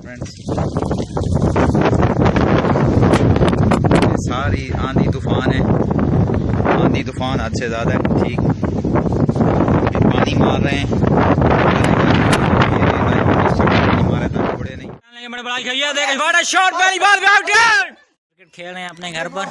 Friends, सारी आंधी तूफान है, आंधी तूफान हद से ज़्यादा है। ठीक, पानी मार रहे हैं, क्रिकेट खेल रहे हैं अपने घर पर।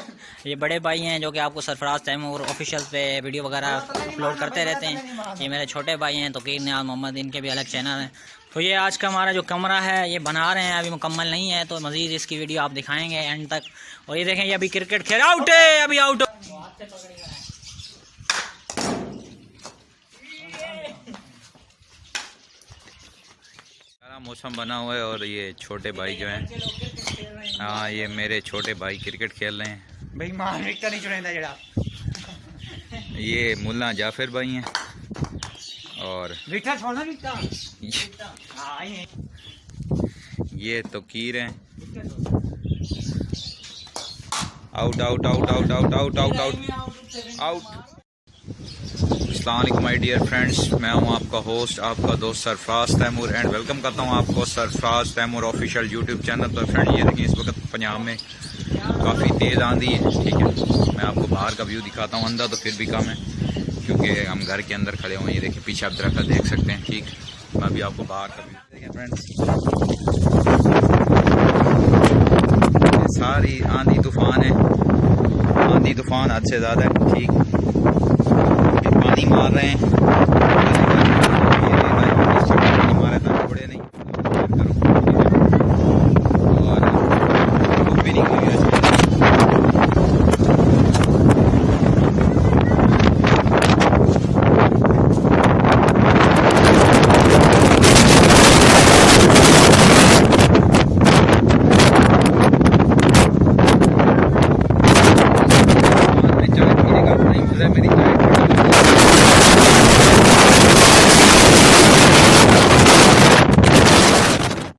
ये बड़े भाई हैं जो कि आपको सरफराज तैमूर ऑफिशियल पे वीडियो वगैरह अपलोड करते रहते हैं। ये मेरे छोटे भाई हैं तोकीर नियाज़ मोहम्मद, इनके भी अलग चैनल हैं। तो ये आज का हमारा जो कमरा है ये बना रहे हैं, अभी मुकम्मल नहीं है, तो मज़ीद इसकी वीडियो आप दिखाएंगे एंड तक। और ये देखें, ये अभी क्रिकेट खेल आउट है, अभी आउट। मौसम बना हुआ है और ये छोटे भाई जो हैं, हाँ ये मेरे छोटे भाई क्रिकेट खेल रहे हैं भाई। ये मुल्ला जाफिर भाई हैं और ये तोकीर हैं। Out out out out out out out out out. अस्सलाम वालेकुम माय डियर फ्रेंड्स, मैं हूं आपका होस्ट, आपका दोस्त सरफराज तैमूर, एंड वेलकम करता हूं आपको Sarfaraz Taimur official YouTube channel पर। फ्रेंड ये देखिए, इस वक्त पंजाब में काफ़ी तेज़ आंधी है। ठीक है, मैं आपको बाहर का व्यू दिखाता हूं, अंदर तो फिर भी कम है क्योंकि हम घर के अंदर खड़े हुए हैं। ये देखिए पीछे आप दरख्त देख सकते हैं। ठीक, मैं अभी आपको बाहर का व्यू देखें फ्रेंड्स, सारी आंधी तूफान है, आंधी तूफान हद से ज़्यादा है। ठीक, पानी मार रहे हैं, मारे था थोड़े नहीं और धूप भी निकली है। मेरी